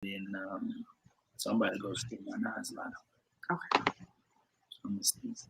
and somebody go stick my nose line. Okay. So I'm gonna sneeze.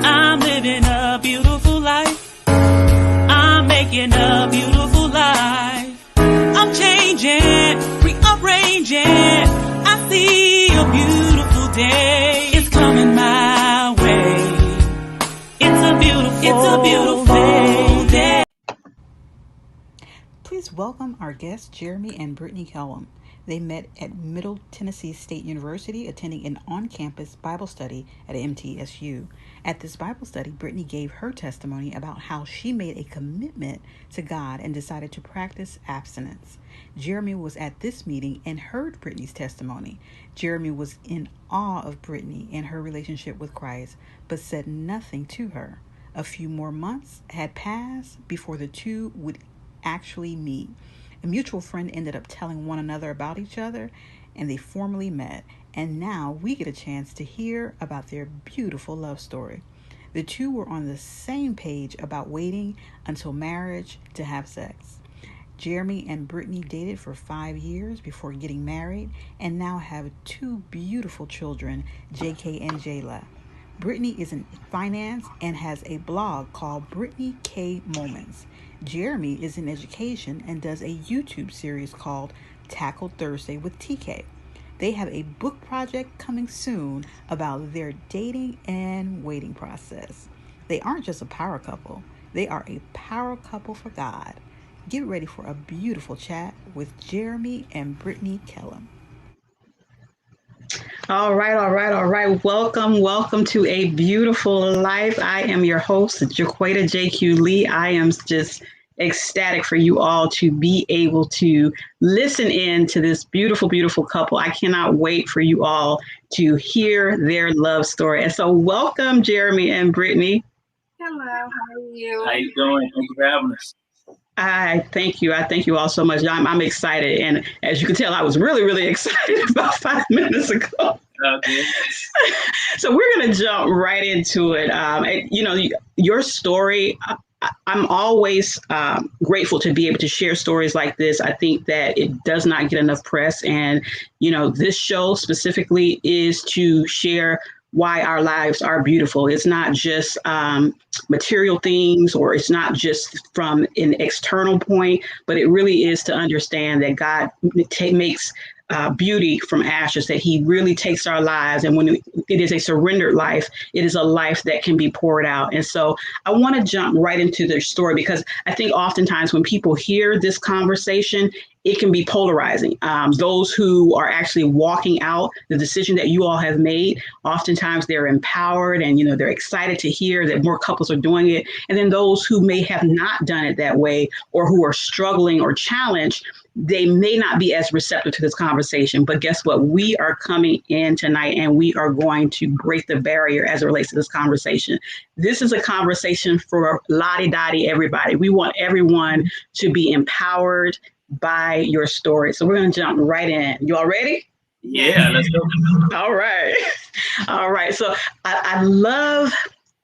I'm living a beautiful life. I'm making a beautiful life. I'm changing, rearranging. I see a beautiful day. It's coming my way. It's a beautiful day. Please welcome our guests, Jeremy and Brittany Kellum. They met at Middle Tennessee State University attending an on-campus Bible study at MTSU. At this Bible study, Brittany gave her testimony about how she made a commitment to God and decided to practice abstinence. Jeremy was at this meeting and heard Brittany's testimony. Jeremy was in awe of Brittany and her relationship with Christ, but said nothing to her. A few more months had passed before the two would actually meet. A mutual friend ended up telling one another about each other, and they formally met. And now we get a chance to hear about their beautiful love story. The two were on the same page about waiting until marriage to have sex. Jeremy and Brittany dated for 5 years before getting married and now have two beautiful children, JK and Jayla. Brittany is in finance and has a blog called Brittany K Moments. Jeremy is in education and does a YouTube series called Tackle Thursday with TK. They have a book project coming soon about their dating and waiting process. They aren't just a power couple, they are a power couple for God. Get ready for a beautiful chat with Jeremy and Brittany Kellum. All right. Welcome to A Beautiful Life. I am your host, Jaquita JQ Lee. I am just ecstatic for you all to be able to listen in to this beautiful couple. I cannot wait for you all to hear their love story. And so welcome, Jeremy and Brittany. Hello, how are you? How you doing? Thank you for having us. I thank you. I thank you all so much. I'm excited. And as you can tell, I was really excited about 5 minutes ago. Okay. So we're going to jump right into it. Your story, I'm always grateful to be able to share stories like this. I think that it does not get enough press. And, this show specifically is to share why our lives are beautiful. It's not just material things, or it's not just from an external point, but it really is to understand that God makes beauty from ashes, that he really takes our lives. And when it is a surrendered life, it is a life that can be poured out. And so I want to jump right into their story, because I think oftentimes when people hear this conversation, it can be polarizing. Those who are actually walking out the decision that you all have made, oftentimes they're empowered and, they're excited to hear that more couples are doing it. And then those who may have not done it that way, or who are struggling or challenged, they may not be as receptive to this conversation. But guess what? We are coming in tonight and we are going to break the barrier as it relates to this conversation. This is a conversation for lottie-dottie everybody. We want everyone to be empowered by your story. So we're going to jump right in. You all ready? Yeah, let's go. All right. So I love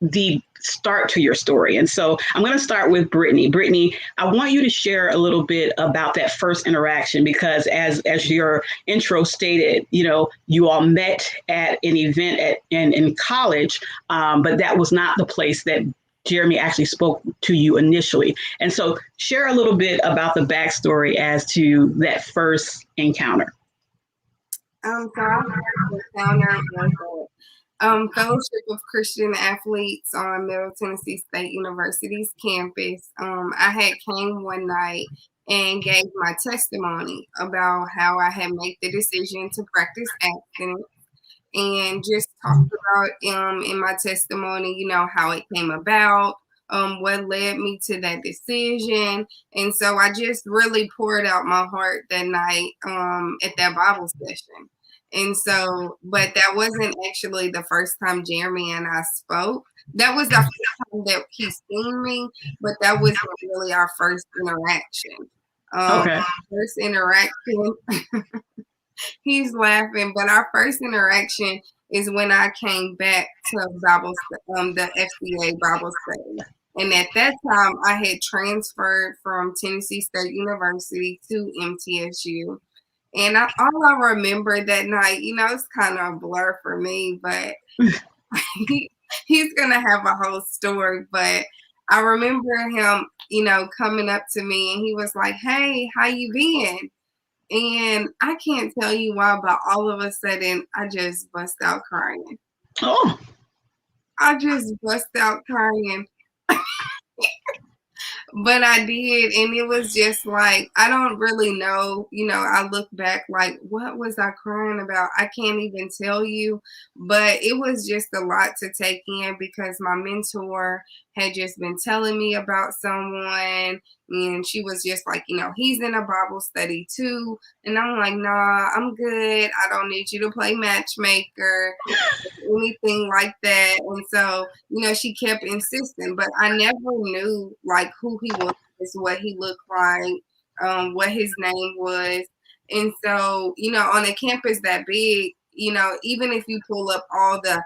the start to your story. And so I'm going to start with Brittany. Brittany, I want you to share a little bit about that first interaction, because as your intro stated, you all met at an event in college, but that was not the place that Jeremy actually spoke to you initially. And so share a little bit about the backstory as to that first encounter. So I'm the founder of Fellowship of Christian Athletes on Middle Tennessee State University's campus. I had came one night and gave my testimony about how I had made the decision to practice abstinence, and just talked about in my testimony, how it came about, what led me to that decision. And so I just really poured out my heart that night at that Bible session. And so, but that wasn't actually the first time Jeremy and I spoke. That was the first time that he's seen me, but that wasn't really our first interaction. Okay. First interaction, he's laughing, but our first interaction is when I came back to the FCA Bible study. And at that time, I had transferred from Tennessee State University to MTSU. And all I remember that night, it's kind of a blur for me, but he's going to have a whole story. But I remember him, coming up to me and he was like, "Hey, how you been?" And I can't tell you why, but all of a sudden, I just bust out crying. Oh. I just bust out crying. But I did, and it was just like, I don't really know, I look back like, what was I crying about? I can't even tell you, but it was just a lot to take in because my mentor had just been telling me about someone, and she was just like, he's in a Bible study too. And I'm like, nah, I'm good. I don't need you to play matchmaker, anything like that. And so, she kept insisting, but I never knew like who he was, what he looked like, what his name was. And so, on a campus that big, even if you pull up all the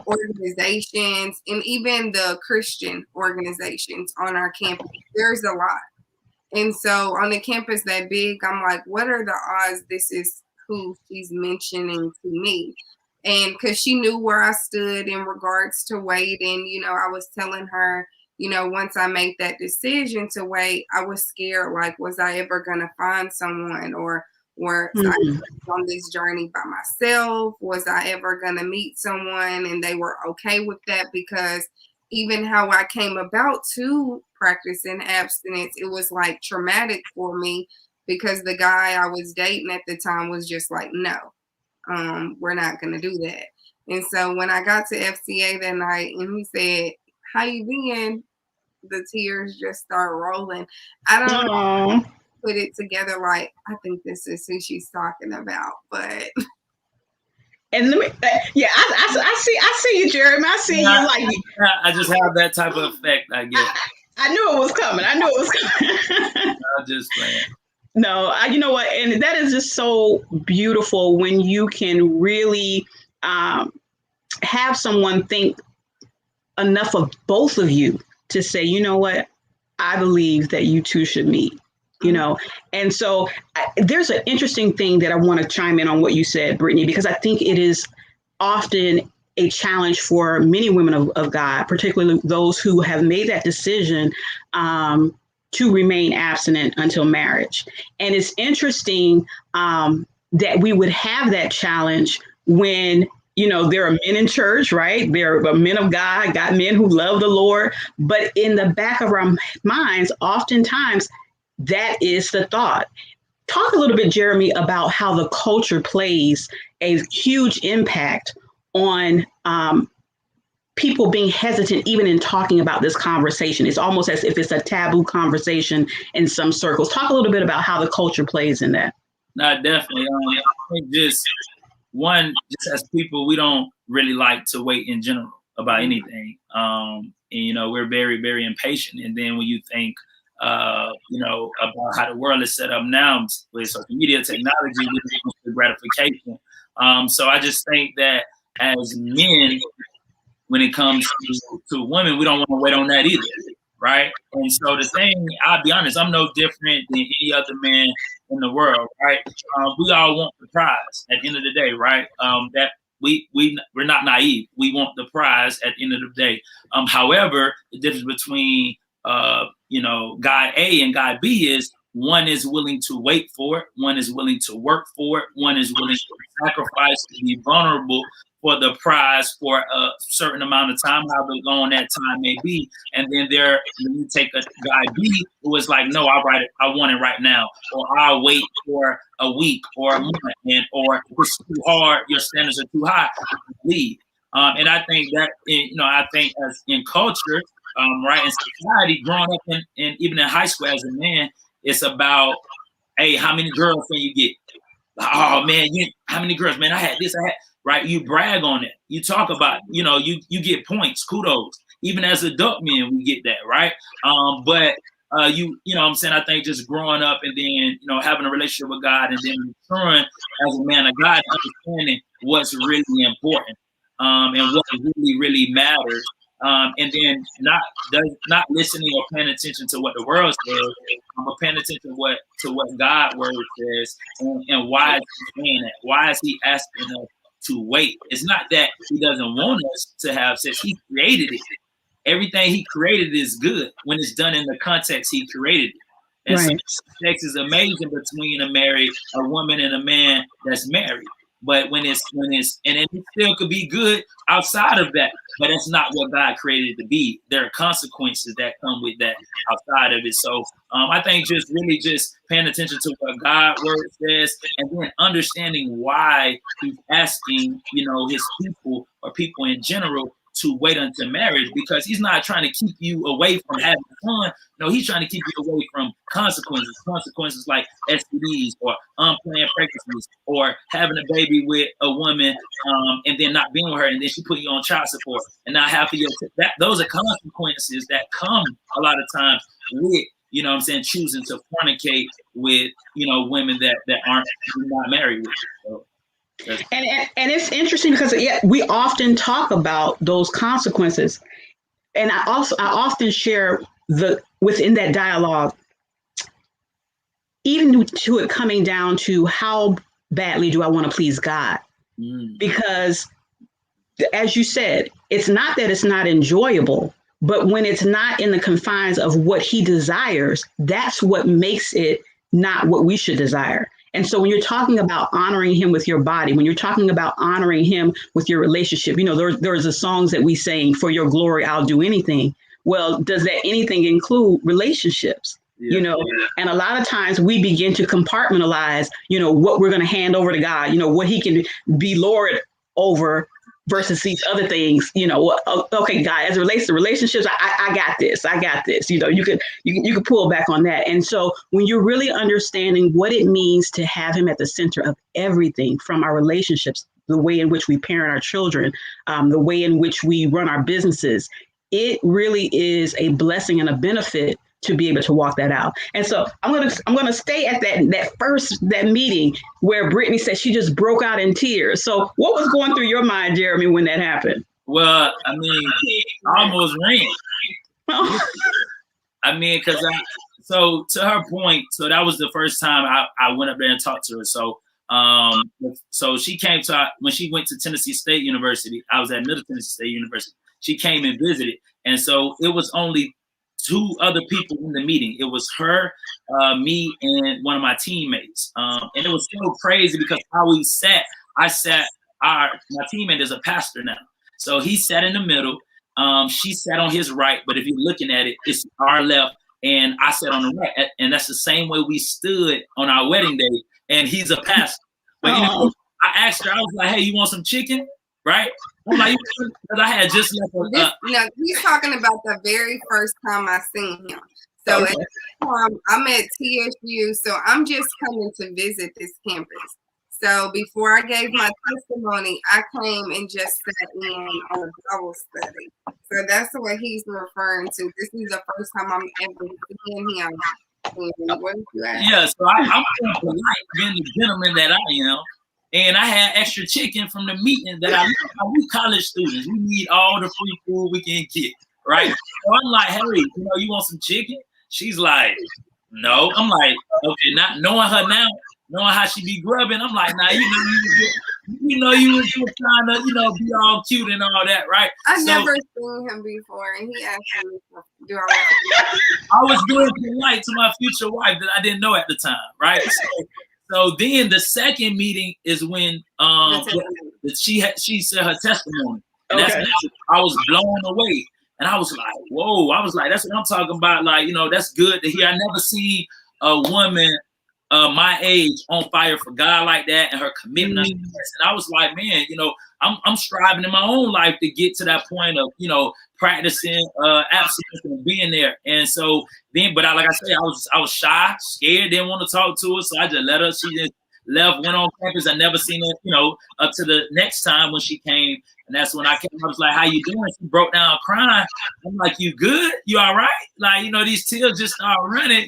organizations and even the Christian organizations on our campus, there's a lot. And so on a campus that big, I'm like, what are the odds this is who she's mentioning to me? And because she knew where I stood in regards to waiting, I was telling her, once I made that decision to wait, I was scared, like, was I ever going to find someone, or I on this journey by myself? Was I ever going to meet someone? And they were okay with that, because even how I came about to practicing abstinence, it was like traumatic for me, because the guy I was dating at the time was just like, no, we're not going to do that. And so when I got to FCA that night and he said, "How you been?" the tears just start rolling. I don't know, put it together like, I think this is who she's talking about, but. And let me, I see you, Jeremy. I see you like. I just have that type of effect, I guess. I knew it was coming. I'm just playing. No, you know what? And that is just so beautiful when you can really have someone think enough of both of you to say, you know what, I believe that you two should meet, And so there's an interesting thing that I want to chime in on what you said, Brittany, because I think it is often a challenge for many women of God, particularly those who have made that decision to remain abstinent until marriage. And it's interesting that we would have that challenge when, there are men in church, right? There are men of God, men who love the Lord. But in the back of our minds, oftentimes that is the thought. Talk a little bit, Jeremy, about how the culture plays a huge impact on people being hesitant even in talking about this conversation. It's almost as if it's a taboo conversation in some circles. Talk a little bit about how the culture plays in that. No, definitely. I think just as people, we don't really like to wait in general about anything. And, we're very, very impatient. And then when you think, about how the world is set up now with social media technology, with gratification. So I just think that as men, when it comes to women, we don't want to wait on that either, right? And so the thing, I'll be honest, I'm no different than any other man in the world, right? We all want the prize at the end of the day, right? That we're not naive. We want the prize at the end of the day. However, the difference between guy A and guy B is one is willing to wait for it, one is willing to work for it, one is willing to sacrifice, to be vulnerable for the prize for a certain amount of time, however long that time may be. And then you take a guy B who is like, no, I want it right now, or I'll wait for a week or a month, or if it's too hard, your standards are too high, leave. And I think that, I think as in culture, right, in society, growing up and even in high school as a man, it's about, hey, how many girls can you get? Oh man, how many girls? Man, I had this, right? You brag on it. You talk about, you get points, kudos. Even as adult men, we get that, right? But what I'm saying, I think just growing up and then, having a relationship with God and then maturing as a man of God, understanding what's really important, and what really, really matters. And then not listening or paying attention to what the world says, but paying attention to what God's word says, and why is he saying that? Why is he asking us to wait? It's not that he doesn't want us to have sex. He created it. Everything he created is good when it's done in the context he created it. And right. So sex is amazing between a woman and a man that's married. But when it still could be good outside of that, but it's not what God created it to be. There are consequences that come with that outside of it. So I think just really just paying attention to what God's word says, and then understanding why he's asking, his people or people in general to wait until marriage, because he's not trying to keep you away from having fun. No, he's trying to keep you away from consequences like STDs or unplanned pregnancies or having a baby with a woman and then not being with her, and then she put you on child support and not having those are consequences that come a lot of times with, choosing to fornicate with, women that aren't not married with you. So, and it's interesting because we often talk about those consequences, and I often share within that dialogue, even to it coming down to how badly do I want to please God, because as you said, it's not that it's not enjoyable, but when it's not in the confines of what he desires, that's what makes it not what we should desire. And so when you're talking about honoring him with your body, when you're talking about honoring him with your relationship, there's the songs that we sing, for your glory, I'll do anything. Well, does that anything include relationships? Yeah. And a lot of times we begin to compartmentalize, what we're going to hand over to God, what he can be Lord over versus these other things, okay, God, as it relates to relationships, I got this, you could pull back on that. And so when you're really understanding what it means to have him at the center of everything, from our relationships, the way in which we parent our children, the way in which we run our businesses, it really is a blessing and a benefit to be able to walk that out. And so I'm gonna stay at that meeting where Brittany said she just broke out in tears. So what was going through your mind, Jeremy, when that happened? Well, I almost ran. Because so to her point, so that was the first time I went up there and talked to her. So she came when she went to Tennessee State University. I was at Middle Tennessee State University. She came and visited, and so it was only 2 other people in the meeting. It was her, me, and one of my teammates. And it was so crazy because how we sat, my teammate is a pastor now. So he sat in the middle. She sat on his right, but if you're looking at it, it's our left, and I sat on the right. And that's the same way we stood on our wedding day. And he's a pastor. But I asked her, I was like, hey, you want some chicken? Right? I'm like, because I had just left. No, he's talking about the very first time I seen him. So okay. I'm at TSU, so I'm just coming to visit this campus. So before I gave my testimony, I came and just sat in on a Bible study. So that's what he's referring to. This is the first time I'm ever seeing him. What did you ask? Yeah, so I'm polite, being the gentleman that I am. And I had extra chicken from the meeting that we college students. We need all the free food we can get, right? So I'm like, hey, you want some chicken? She's like, no. I'm like, okay, not knowing her now, knowing how she be grubbing, I'm like, nah, you was trying to, be all cute and all that, right? I've never seen him before, and he asked me, do I want to I was being polite to my future wife that I didn't know at the time, right? So then the second meeting is when she said her testimony. And okay. I was blown away. And I was like, whoa. I was like, that's what I'm talking about. Like, that's good to hear. I never seen a woman my age on fire for God like that, and her commitment. And I was like, man, I'm striving in my own life to get to that point of, practicing abstinence and being there. And so then, but like I said, I was shy, scared, didn't want to talk to her. So I just let her, she just left, went on campus. I never seen her, up to the next time when she came. And that's when I came. I was like, how you doing? She broke down crying. I'm like, you good? You all right? Like, these tears just start running,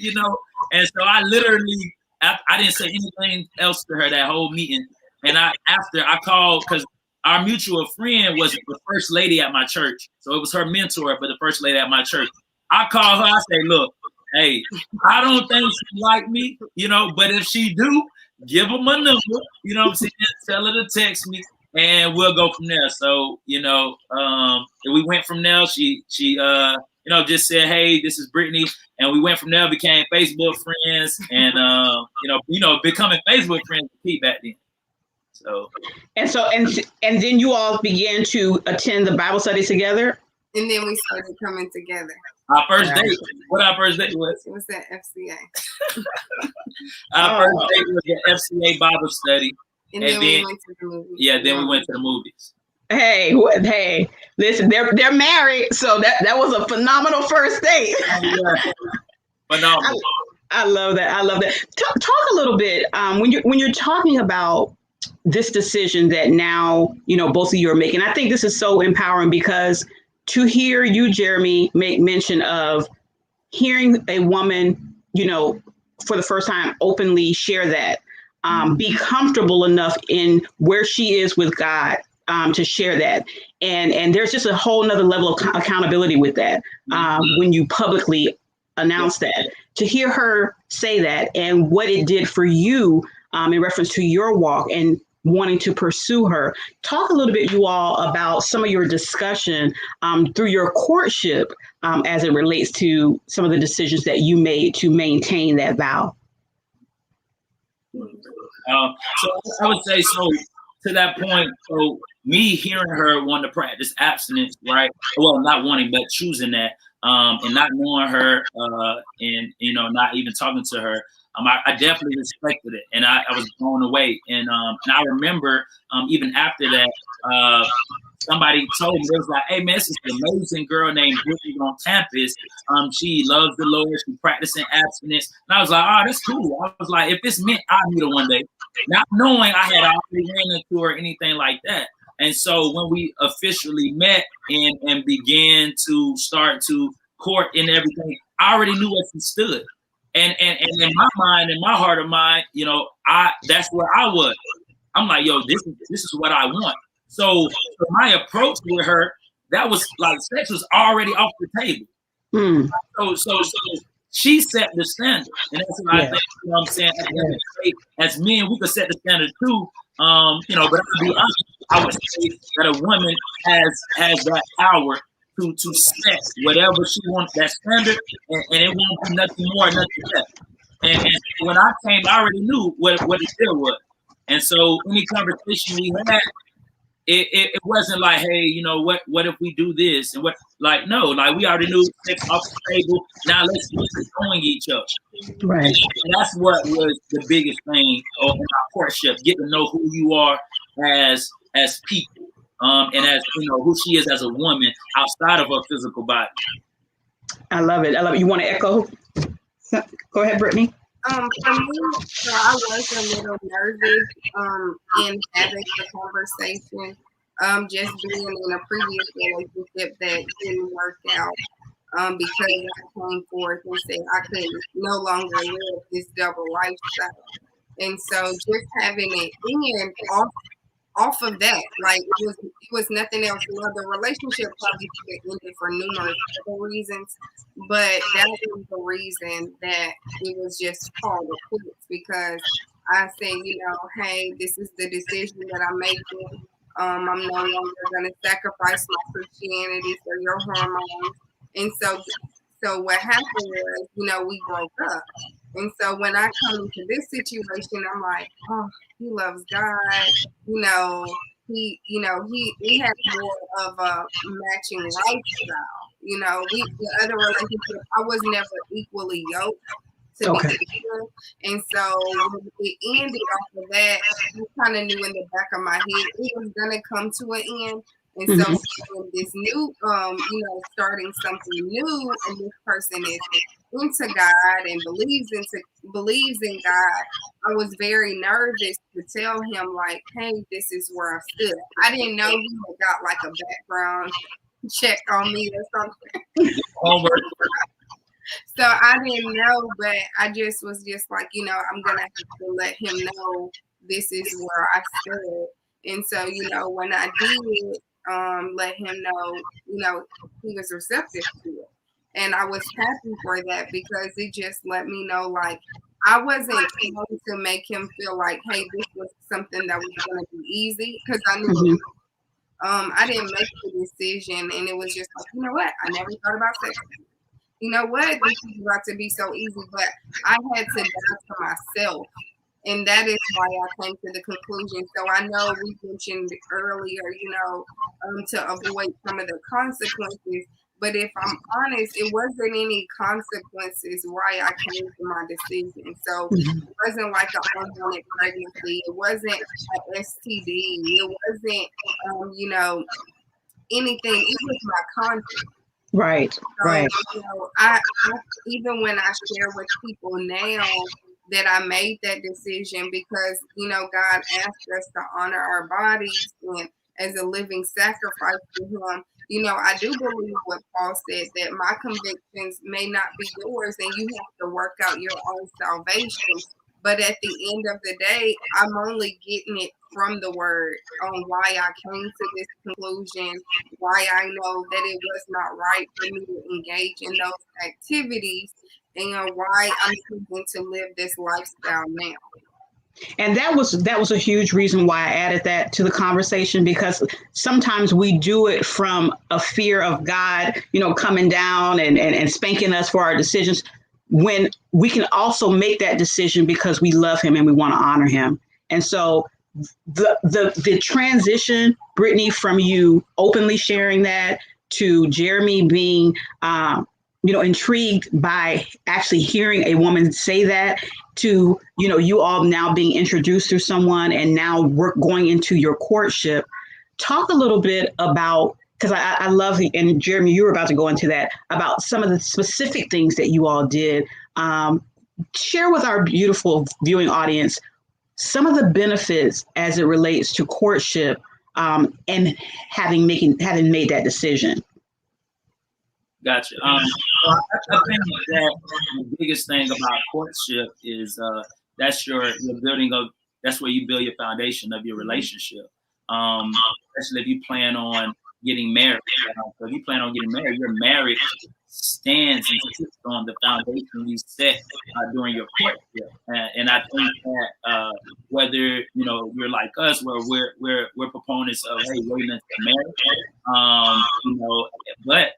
And so I literally, I didn't say anything else to her that whole meeting. And after I called, because our mutual friend was the first lady at my church. So it was her mentor, but the first lady at my church. I called her, I say, look, hey, I don't think she like me, but if she do, give her my number, what I'm saying? Tell her to text me and we'll go from there. So, we went from there. She just said, hey, this is Brittany. And we went from there, became Facebook friends and, becoming Facebook friends with Pete back then. So and then you all began to attend the Bible study together. And then we started coming together. Our first date. What our first date was? It was at FCA. Our first date was the FCA Bible study. And then we went to the movies. Yeah, then we went to the movies. Hey, listen, they're married, so that was a phenomenal first date. Yeah. Phenomenal. I love that. Talk a little bit when you're talking about this decision that now, both of you are making. I think this is so empowering because to hear you, Jeremy, make mention of hearing a woman, for the first time openly share that, be comfortable enough in where she is with God to share that. And there's just a whole nother level of accountability with that when you publicly announce that. To hear her say that and what it did for you in reference to your walk and wanting to pursue her. Talk a little bit, you all, about some of your discussion through your courtship as it relates to some of the decisions that you made to maintain that vow. So I would say, so to that point, so me hearing her want to practice abstinence, right? Well, not wanting, but choosing that, and not knowing her, and not even talking to her. I definitely respected it, and I was blown away. And I remember even after that, somebody told me, they was like, "Hey man, this is an amazing girl named Brittany on campus. She loves the Lord. She's practicing abstinence." And I was like, "Oh, that's cool." I was like, "If it's meant, I'll meet her one day," not knowing I had already ran into her or anything like that. And so when we officially met and began to start to court and everything, I already knew where she stood. And in my mind, in my heart of mine, that's where I was. I'm like, yo, this is what I want. So my approach with her, that was like sex was already off the table. So she set the standard, and that's what I think. I'm saying, as men, we could set the standard too. But I'll be honest, I would say that a woman has that power to set whatever she wants, that standard, and it won't be nothing more, nothing less. And when I came, I already knew what the deal was. And so any conversation we had, it wasn't like, hey, what if we do this? And no, we already knew sex off the table. Now let's keep knowing each other. Right. And that's what was the biggest thing in our courtship, get to know who you are as people. And as who she is as a woman outside of her physical body. I love it. You want to echo? Go ahead, Brittany. For me, so I was a little nervous in having the conversation. Just being in a previous relationship that didn't work out because I came forth and said I could no longer live this double lifestyle. And so just having it in off of that, it was nothing else. The relationship probably could have ended for numerous other reasons, but that was the reason that it was just called a quits, because I said, hey, this is the decision that I'm making. I'm no longer going to sacrifice my Christianity for your hormones. And so what happened was, we broke up. And so when I come into this situation, I'm like, oh, he loves God. He has more of a matching lifestyle. The other relationship, I was never equally yoked. to Okay. be together. And so when it ended off of that, I kind of knew in the back of my head it was gonna come to an end. And so when this new, starting something new, and this person is into God and believes in God, I was very nervous to tell him like, hey, this is where I stood. I didn't know he had got like a background check on me or something. Homework. So I didn't know, but I just was just like, I'm gonna have to let him know this is where I stood. And so, when I did let him know, he was receptive to it. And I was happy for that because it just let me know like I wasn't trying to make him feel like, hey, this was something that was gonna be easy because I knew I didn't make the decision and it was just like, you know what? I never thought about sex. You know what? This is about to be so easy, but I had to die to myself. And that is why I came to the conclusion. So I know we mentioned earlier, to avoid some of the consequences. But if I'm honest, it wasn't any consequences why I came to my decision. So it wasn't like an unwanted pregnancy. It wasn't an STD. It wasn't, anything. It was my conscience. Right. So, Right. I even when I share with people now that I made that decision because, God asked us to honor our bodies and as a living sacrifice to him. I do believe what Paul said that my convictions may not be yours and you have to work out your own salvation. But at the end of the day, I'm only getting it from the word on why I came to this conclusion, why I know that it was not right for me to engage in those activities, and why I'm choosing to live this lifestyle now. And that was a huge reason why I added that to the conversation, because sometimes we do it from a fear of God, coming down and spanking us for our decisions, when we can also make that decision because we love him and we want to honor him. And so the transition, Brittany, from you openly sharing that to Jeremy being intrigued by actually hearing a woman say that, to you all now being introduced to someone and now we're going into your courtship. Talk a little bit about, because I love and Jeremy, you were about to go into that, about some of the specific things that you all did. Share with our beautiful viewing audience some of the benefits as it relates to courtship, and having made that decision. Gotcha. I think that the biggest thing about courtship is that's your building of, that's where you build your foundation of your relationship. Especially if you plan on getting married. So if you plan on getting married, your marriage stands and sits on the foundation you set during your courtship. And I think that whether you're like us, where we're proponents of waiting until marriage, but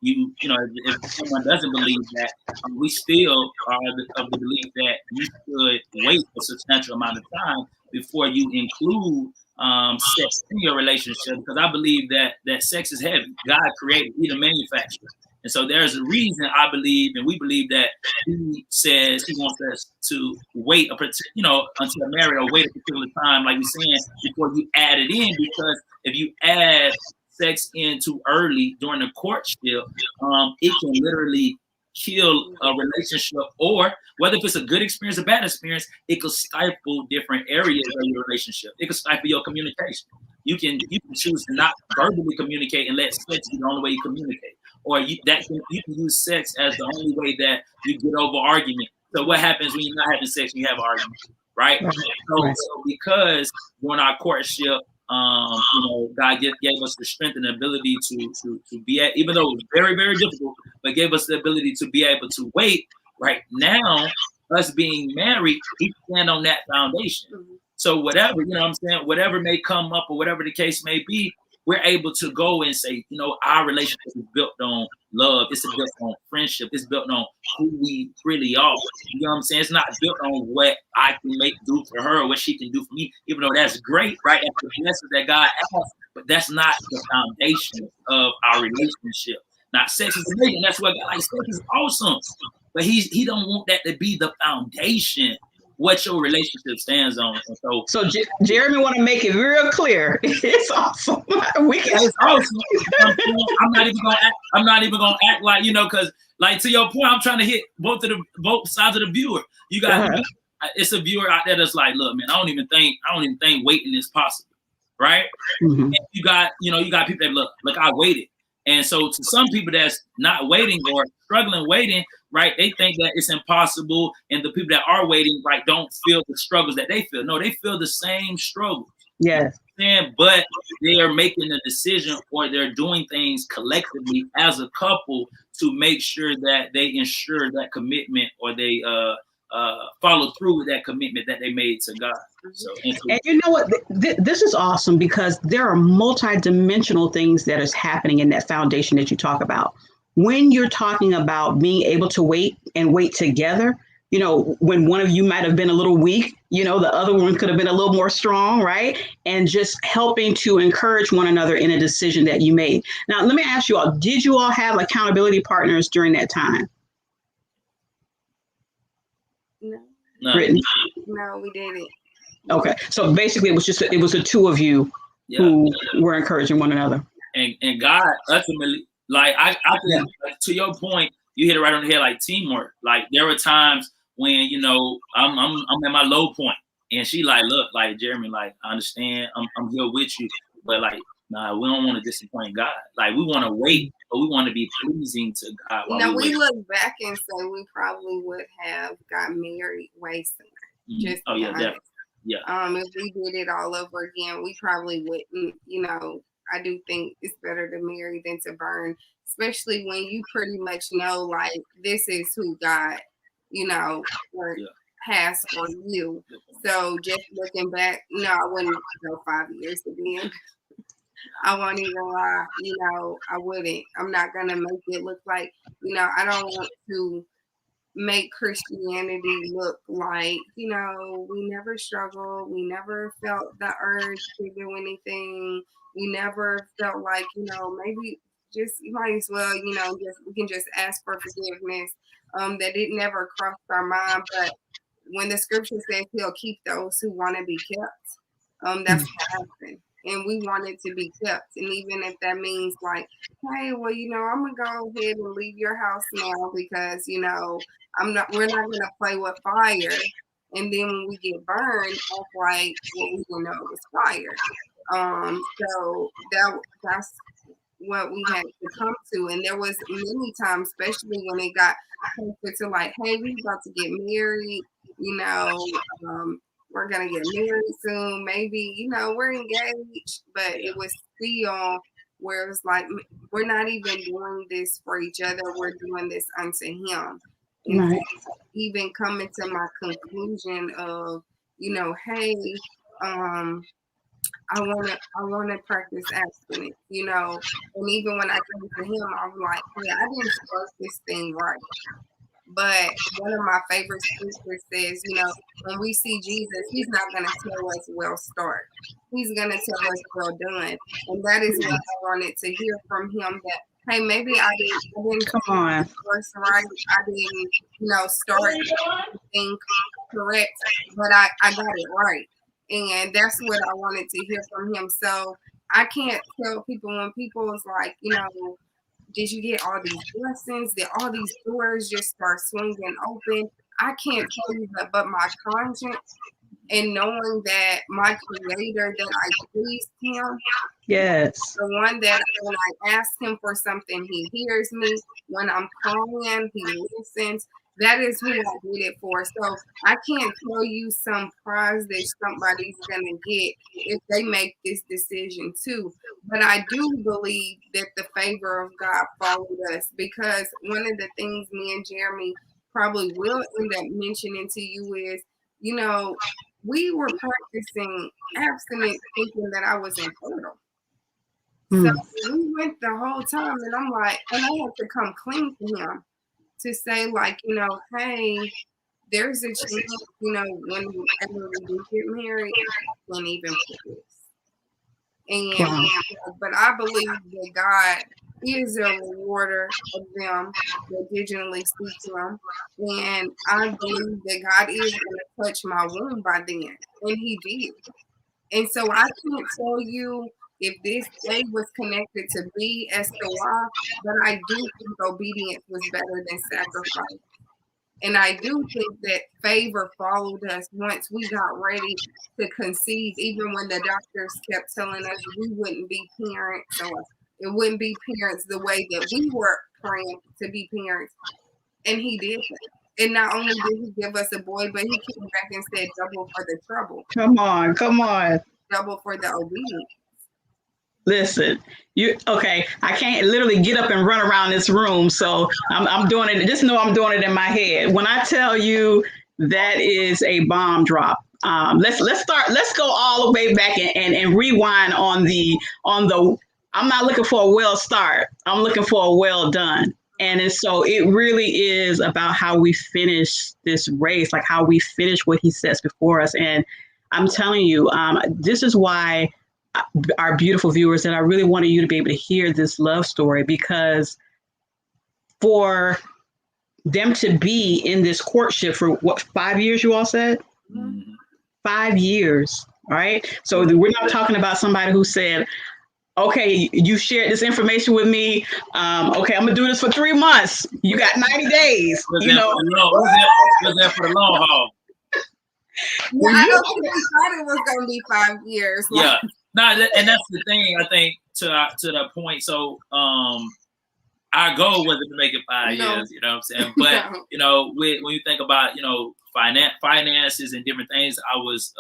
if someone doesn't believe that, we still are of the belief that you should wait a substantial amount of time before you include sex in your relationship, because I believe that sex is heavy. God created, He the manufacturer. And so there's a reason I believe, and we believe, that He says He wants us to wait until marriage, or wait a particular time, like we're saying, before you add it in. Because if you add sex in too early during the courtship, it can literally kill a relationship, or whether if it's a good experience or bad experience, it could stifle different areas of your relationship. It could stifle your communication. You can choose to not verbally communicate and let sex be the only way you communicate, or you can use sex as the only way that you get over argument. So what happens when you're not having sex and you have an argument, right? So because during our courtship, God gave us the strength and the ability to be at, even though it was very, very difficult, but gave us the ability to be able to wait. Right now, us being married, we stand on that foundation. So whatever, whatever may come up or whatever the case may be, we're able to go and say, our relationship is built on love. It's built on friendship. It's built on who we really are. You know what I'm saying? It's not built on what I can do for her or what she can do for me, even though that's great, right? That's the blessing that God has, but that's not the foundation of our relationship. Now, sex is amazing. That's what God likes. Sex is awesome. but he don't want that to be the foundation what your relationship stands on. And so Jeremy want to make it real clear. It's awesome. It's awesome. I'm not even gonna act like, you know, because like to your point, I'm trying to hit both sides of the viewer. You got it's a viewer out there that's like, look, man, I don't even think waiting is possible, right? Mm-hmm. And you got people that look, I waited. And so to some people that's not waiting or struggling waiting, right, they think that it's impossible. And the people that are waiting, right, don't feel the struggles that they feel. No, they feel the same struggles. Yes. But they are making a decision, or they're doing things collectively as a couple to make sure that they ensure that commitment, or they follow through with that commitment that they made to God. So, and you know what? This is awesome, because there are multi-dimensional things that is happening in that foundation that you talk about. When you're talking about being able to wait and wait together, you know, when one of you might have been a little weak, you know, the other one could have been a little more strong, right? And just helping to encourage one another in a decision that you made. Now, let me ask you all, did you all have accountability partners during that time? No. Brittany? No, we didn't. Okay, so basically it was the two of you who were encouraging one another. And God ultimately, like I think, to your point, you hit it right on the head, like teamwork. Like there were times when, you know, I'm at my low point, and she like, look, like Jeremy, like I understand, I'm here with you, but like, nah, we don't want to disappoint God. Like we want to wait, but we want to be pleasing to God. Now we look back and say we probably would have got married way sooner. Just definitely. Yeah. If we did it all over again, we probably wouldn't. You know, I do think it's better to marry than to burn, especially when you pretty much know, like, this is who God, you know, has for you. So just looking back, no, I wouldn't go 5 years again. I won't even lie, you know, I wouldn't. I'm not going to make it look like, you know, I don't want to make Christianity look like, you know, we never struggled. We never felt the urge to do anything. We never felt like, you know, maybe just you might as well, you know, we can just ask for forgiveness. That it never crossed our mind. But when the scripture says he'll keep those who want to be kept, that's what happened. And we want it to be kept. And even if that means like, hey, well, you know, I'm gonna go ahead and leave your house now because, you know, we're not gonna play with fire. And then when we get burned, that's like, well, we didn't know it was fire. So that's what we had to come to. And there was many times, especially when it got closer to like, hey, we about to get married, you know, we're gonna get married soon, maybe, you know, we're engaged, but it was still where it was like, we're not even doing this for each other, we're doing this unto him. And right. Even coming to my conclusion of, you know, hey, I wanna practice abstinence, you know. And even when I came to him, I was like, yeah, I didn't start this thing right. But one of my favorite scriptures says, you know, when we see Jesus, he's not going to tell us, well, start. He's going to tell us, well done. And that is what I wanted to hear from him, that, hey, maybe I didn't come on first right. I didn't, you know, start everything correct, but I got it right. And that's what I wanted to hear from him. So I can't tell people when people is like, you know, did you get all these blessings? Did all these doors just start swinging open? I can't tell you that, but my conscience and knowing that my creator, that I pleased him. Yes. The one that when I ask him for something, he hears me. When I'm calling, he listens. That is who I did it for. So I can't tell you some prize that somebody's gonna get if they make this decision too. But I do believe that the favor of God followed us, because one of the things me and Jeremy probably will end up mentioning to you is, you know, we were practicing abstinence thinking that I was infertile. So we went the whole time, and I'm like, and I had to come clean to him to say, like, you know, hey, there's a chance, you know, whenever we do get married, I can't even put this. And but I believe that God is a rewarder of them that diligently seek Him, and I believe that God is going to touch my womb by then, and He did. And so I can't tell you if this day was connected to B as to why, but I do think obedience was better than sacrifice. And I do think that favor followed us once we got ready to conceive, even when the doctors kept telling us we wouldn't be parents or it wouldn't be parents the way that we were praying to be parents. And He did that. And not only did He give us a boy, but He came back and said double for the trouble, Come on, come on. double for the obedience. Listen, okay? I can't literally get up and run around this room, so I'm doing it. Just know I'm doing it in my head. When I tell you that is a bomb drop. Let's start. Let's go all the way back and rewind on the. I'm not looking for a well start. I'm looking for a well done. And so it really is about how we finish this race, like how we finish what He sets before us. And I'm telling you, this is why our beautiful viewers, that I really wanted you to be able to hear this love story, because for them to be in this courtship for what, 5 years, you all said? Mm-hmm. 5 years, right? So we're not talking about somebody who said, okay, you shared this information with me. Okay, I'm gonna do this for 3 months. You got 90 days. Was that for the long haul? Yeah, I don't think we thought it was going to be 5 years. Yeah. No, and that's the thing. I think to the point. So, our goal wasn't to make it 5 years. You know what I'm saying? But you know, when you think about finances and different things, I was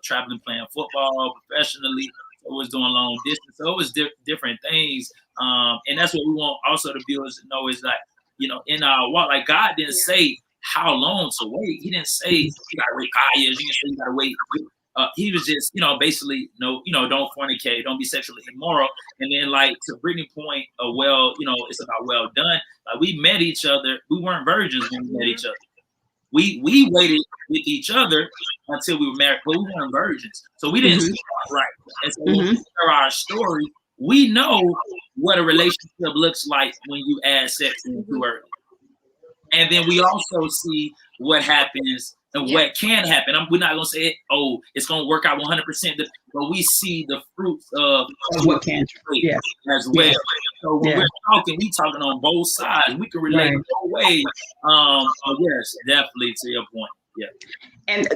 traveling, playing football professionally. I was doing long distance. So it was different things. And that's what we want also the viewers to know is like, in our walk, like God didn't say how long to wait. He didn't say you gotta wait 5 years. He didn't say you gotta wait. He was just, basically, don't fornicate, don't be sexually immoral. And then, like, to Brittany's point, it's about well done. Like, we met each other. We weren't virgins when we met each other. We waited with each other until we were married, but we weren't virgins. So we didn't start right. And so when we share our story, we know what a relationship looks like when you add sex in too early. And then we also see what happens and what can happen. We're not going to say, it's going to work out 100%, but we see the fruits of what can as well. So when we're talking, we talking on both sides. We can relate both ways. Yes, definitely to your point. Yeah. And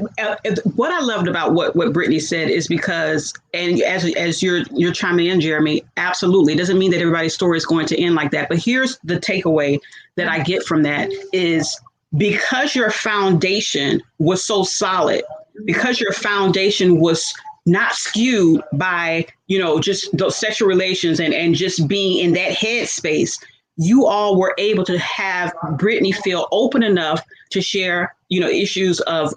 what I loved about what Brittany said is because, and as you're chiming in, Jeremy, absolutely. It doesn't mean that everybody's story is going to end like that. But here's the takeaway that I get from that is because your foundation was so solid, because your foundation was not skewed by, just those sexual relations and just being in that headspace, you all were able to have Brittany feel open enough to share, issues of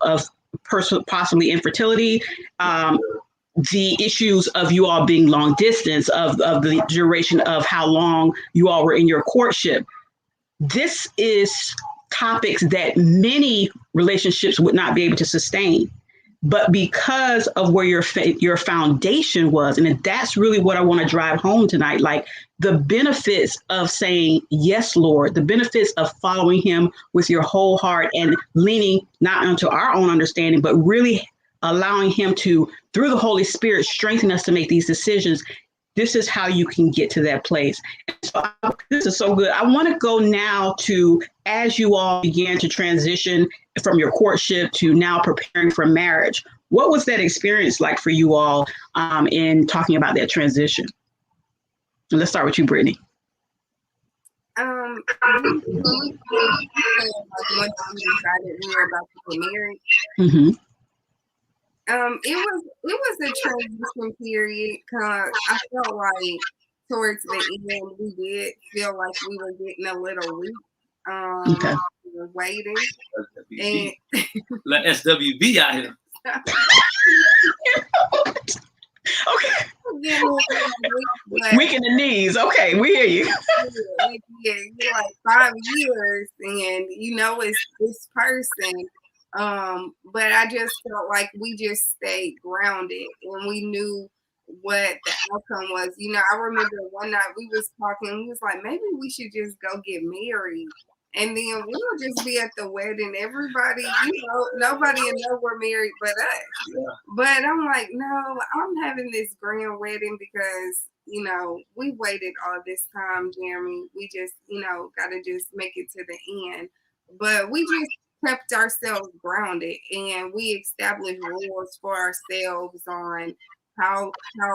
possibly infertility, the issues of you all being long distance, of the duration of how long you all were in your courtship. This is topics that many relationships would not be able to sustain. But because of where your foundation was, and that's really what I want to drive home tonight, like the benefits of saying, yes, Lord, the benefits of following Him with your whole heart and leaning not onto our own understanding, but really allowing Him to, through the Holy Spirit, strengthen us to make these decisions. This is how you can get to that place. And so, this is so good. I want to go now to, as you all began to transition from your courtship to now preparing for marriage, what was that experience like for you all in talking about that transition? And let's start with you, Brittany. Once we decided we were about to get married, it was a transition period because I felt like towards the end we did feel like we were getting a little weak. We were waiting. SWV. Let SWV out here. Okay. Weak in the knees. Okay, we hear you. You're like 5 years, and it's this person. But I just felt like we just stayed grounded, and we knew what the outcome was. You know, I remember one night we was talking, we was like, maybe we should just go get married. And then we'll just be at the wedding. Everybody, you know, nobody will know we're married but us. Yeah. But I'm like, no, I'm having this grand wedding because, you know, we waited all this time, Jeremy. We just, you know, got to just make it to the end. But we just kept ourselves grounded and we established rules for ourselves on how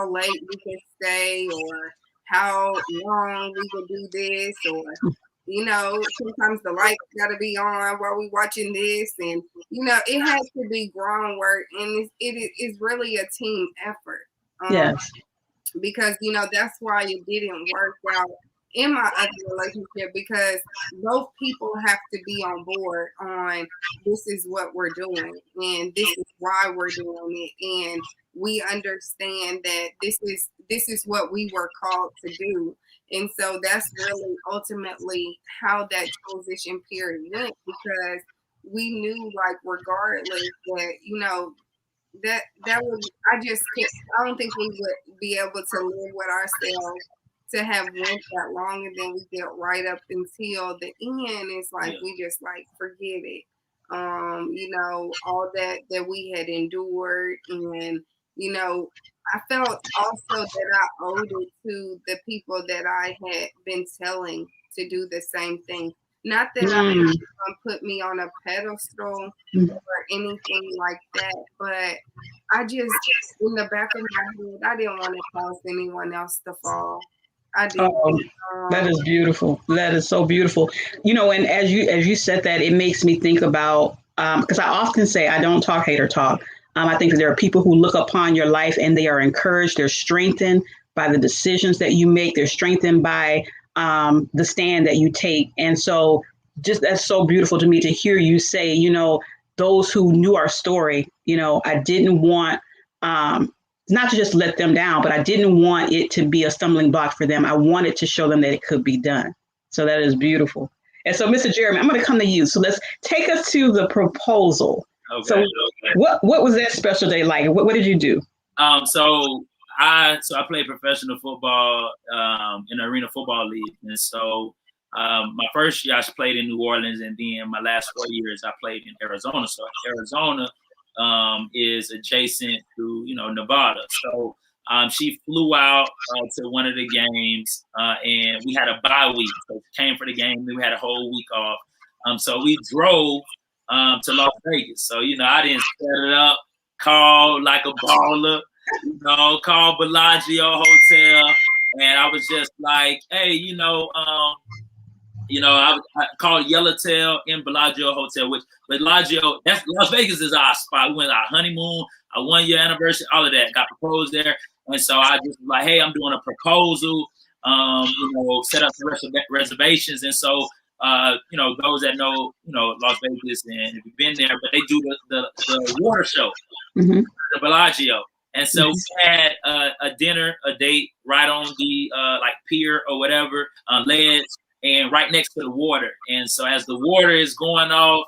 late we could stay or how long we could do this or you know, sometimes the lights got to be on while we watching this, and you know, it has to be groundwork, and it is really a team effort. Yes. Because you know that's why it didn't work out in my other relationship because both people have to be on board on this is what we're doing and this is why we're doing it and we understand that this is what we were called to do and so that's really ultimately how that transition period went because we knew like regardless that you know that would I don't think we would be able to live with ourselves to have went that long and then we get right up until the end. It's like we just like forget it. You know, all that we had endured and you know, I felt also that I owed it to the people that I had been telling to do the same thing. Not that I put me on a pedestal or anything like that, but I just, in the back of my head, I didn't want to cause anyone else to fall. I didn't. That is beautiful. That is so beautiful. You know, and as you said that, it makes me think about because I often say I don't talk hater talk. I think that there are people who look upon your life and they are encouraged, they're strengthened by the decisions that you make, they're strengthened by the stand that you take. And so just that's so beautiful to me to hear you say, you know, those who knew our story, you know, I didn't want not to just let them down, but I didn't want it to be a stumbling block for them. I wanted to show them that it could be done. So that is beautiful. And so, Mr. Jeremy, I'm going to come to you. So let's take us to the proposal. So what was that special day like? What did you do? So I played professional football in the Arena Football League, and so my first year I played in New Orleans, and then my last 4 years I played in Arizona. So Arizona is adjacent to Nevada. So she flew out to one of the games, and we had a bye week. So she came for the game, then we had a whole week off. So we drove to Las Vegas. So I didn't set it up, call like a baller, call Bellagio Hotel, and I was just like, hey, I called Yellowtail in Bellagio Hotel, which Bellagio, that's Las Vegas is our spot. We went our honeymoon, our 1 year anniversary, all of that, got proposed there. And so I just was like, hey, I'm doing a proposal, set up some reservations. And so, those that know, Las Vegas and if you've been there, but they do the water show, the Bellagio. And so we had a date right on the pier or whatever, ledge, and right next to the water. And so as the water is going off,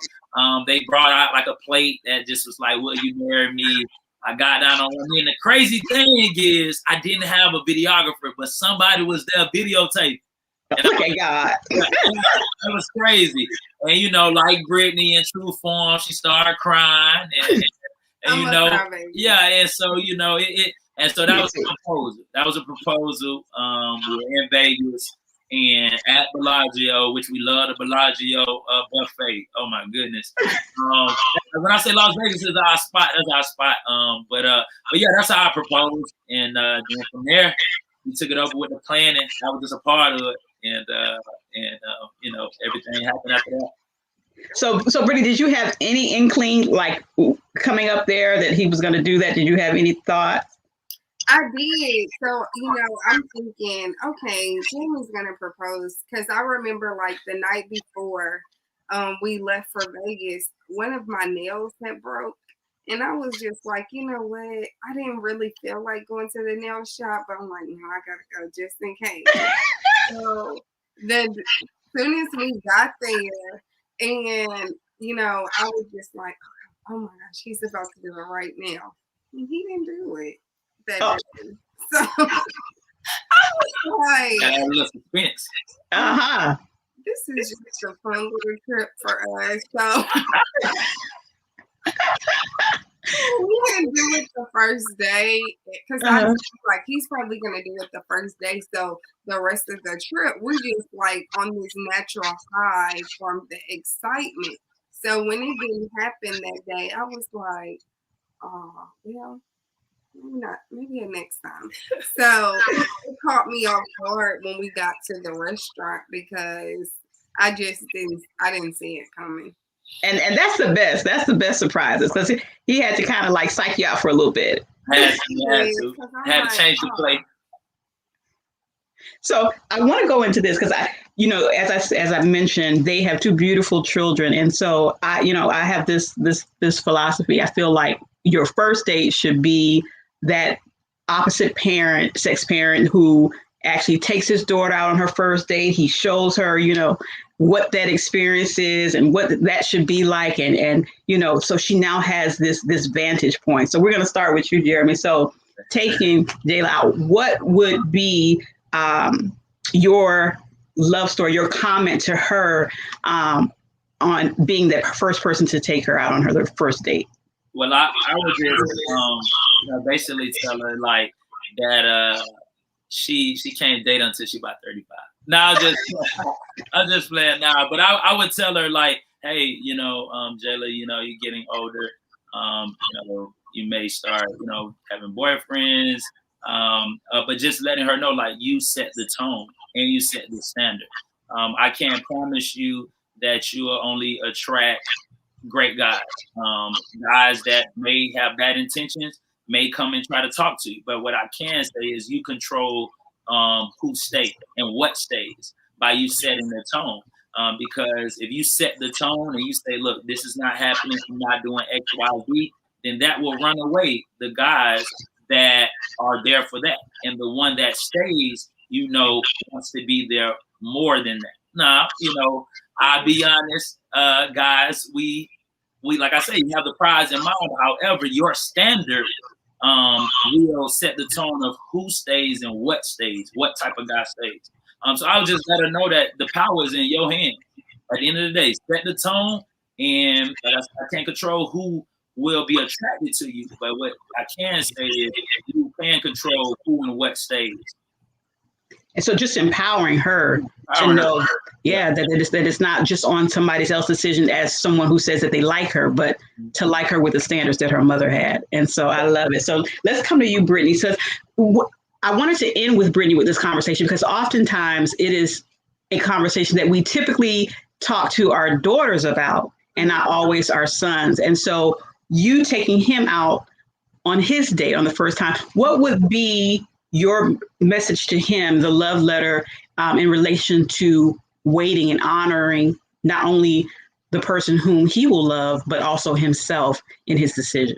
they brought out like a plate that just was like, will you marry me? I got down on me. And the crazy thing is I didn't have a videographer, but somebody was there videotaping. Look at God. It was crazy. And, like Brittany in true form, she started crying. And and so, and so that was a proposal. That was a proposal. We were in Vegas. And at Bellagio, which we love the Bellagio buffet. Oh my goodness! When I say Las Vegas is our spot, that's our spot. But yeah, that's how I proposed, and then from there we took it over with the planning. I was just a part of it, and everything happened after that. So Brittany, did you have any inkling, like coming up there, that he was going to do that? Did you have any thoughts? I did. So, I'm thinking, okay, Jamie's going to propose. Because I remember, like, the night before we left for Vegas, one of my nails had broke. And I was just like, you know what? I didn't really feel like going to the nail shop. But I'm like, no, I got to go just in case. So, then as soon as we got there, and, I was just like, oh, my gosh, he's about to do it right now. And he didn't do it. So I was like, Gotta add a little suspense. this is just a fun little trip for us. So we didn't do it the first day because I was like, he's probably gonna do it the first day. So the rest of the trip, we're just like on this natural high from the excitement. So when it didn't happen that day, I was like, oh, well, maybe not, maybe next time. So it caught me off guard when we got to the restaurant because I didn't see it coming. And that's the best. That's the best surprises because he had to kind of like psych you out for a little bit. Had to change the plate. So I want to go into this because as I mentioned, they have two beautiful children, and so I have this philosophy. I feel like your first date should be that opposite sex parent who actually takes his daughter out on her first date. He shows her, what that experience is and what that should be like. And so she now has this vantage point. So we're going to start with you, Jeremy. So taking Jayla out, what would be your love story, your comment to her on being the first person to take her out on her first date? Well, I would just basically tell her like that she can't date until she's about 35. No, I'm just playing now. But I would tell her like, hey, Jayla, you're getting older. You may start, having boyfriends. But just letting her know like you set the tone and you set the standard. I can't promise you that you will only attract great guys. Guys that may have bad intentions may come and try to talk to you. But what I can say is you control who stays and what stays by you setting the tone. Because if you set the tone and you say, look, this is not happening, I'm not doing X, Y, Z, then that will run away the guys that are there for that. And the one that stays, wants to be there more than that. Now, I'll be honest, guys, we like I say, you have the prize in mind. However, your standard will set the tone of who stays and what stays, what type of guy stays. So I would just let her know that the power is in your hand. At the end of the day, set the tone, and I can't control who will be attracted to you. But what I can say is you can control who and what stays. And so just empowering her to know, that it's not just on somebody else's decision as someone who says that they like her, but to like her with the standards that her mother had. And so I love it. So let's come to you, Brittany. So I wanted to end with Brittany with this conversation because oftentimes it is a conversation that we typically talk to our daughters about and not always our sons. And so you taking him out on his date on the first time, what would be your message to him, the love letter in relation to waiting and honoring not only the person whom he will love, but also himself in his decision?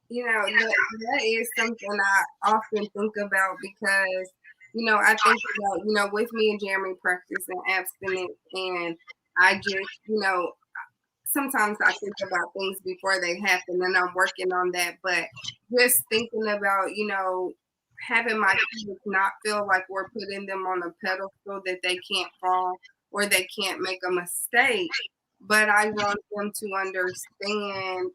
That is something I often think about because, I think about, with me and Jeremy practicing abstinence, and I just, sometimes I think about things before they happen and I'm working on that, but just thinking about, having my kids not feel like we're putting them on a pedestal that they can't fall or they can't make a mistake. But I want them to understand,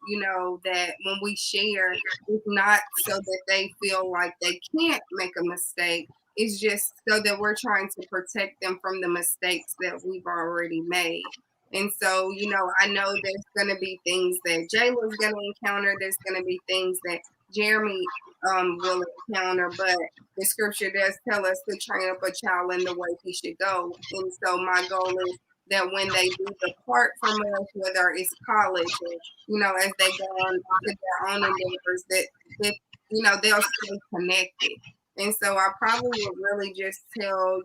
that when we share, it's not so that they feel like they can't make a mistake. It's just so that we're trying to protect them from the mistakes that we've already made. And so, I know there's going to be things that Jayla's going to encounter. There's going to be things that Jeremy will encounter, but the scripture does tell us to train up a child in the way he should go. And so my goal is that when they do depart from us, whether it's college or, as they go on to their own endeavors, that they'll stay connected. And so I probably would really just tell,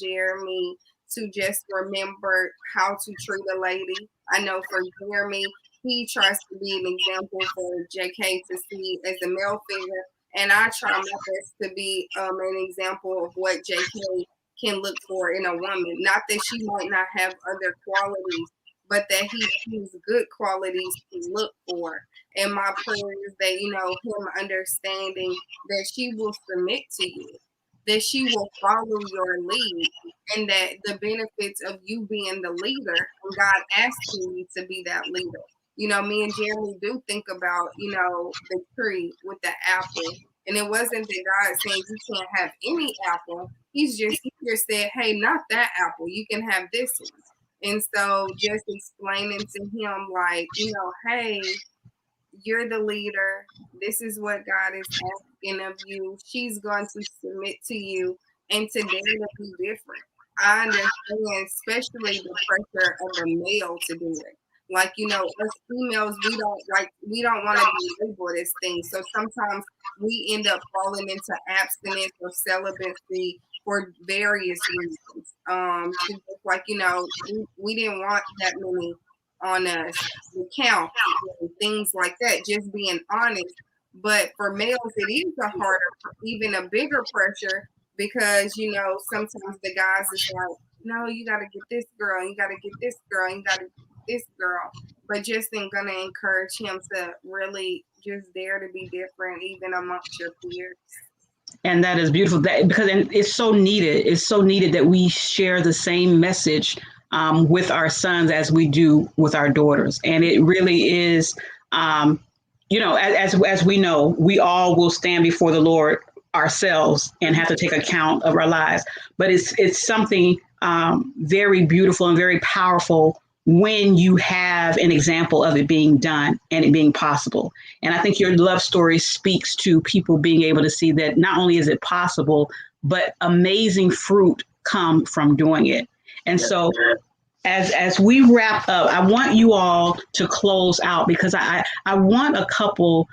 Jeremy to just remember how to treat a lady. I know for Jeremy, he tries to be an example for JK to see as a male figure. And I try my best to be an example of what JK can look for in a woman. Not that she might not have other qualities, but that he sees good qualities to look for. And my prayer is that, him understanding that she will submit to you, that she will follow your lead, and that the benefits of you being the leader and God asking you to be that leader. Me and Jeremy do think about, the tree with the apple. And it wasn't that God saying you can't have any apple. He just said, hey, not that apple. You can have this one. And so just explaining to him, like, hey, you're the leader. This is what God is asking of you. She's going to submit to you and to dare to be different. I understand, especially the pressure of a male to do it. Like, us females, we don't want to be labeled as things. So sometimes we end up falling into abstinence or celibacy for various reasons. Like, we didn't want that many on us to count and things like that, just being honest. But for males, it is a harder, even a bigger pressure because, sometimes the guys is like, no, you got to get this girl, you got to get this girl, you got to get this girl. But just going to encourage him to really just dare to be different, even amongst your peers. And that is beautiful, because it's so needed. It's so needed that we share the same message with our sons as we do with our daughters. And it really is, as we know, we all will stand before the Lord ourselves and have to take account of our lives. But it's something very beautiful and very powerful when you have an example of it being done and it being possible. And I think your love story speaks to people being able to see that not only is it possible, but amazing fruit come from doing it. And so as we wrap up, I want you all to close out, because I want a couple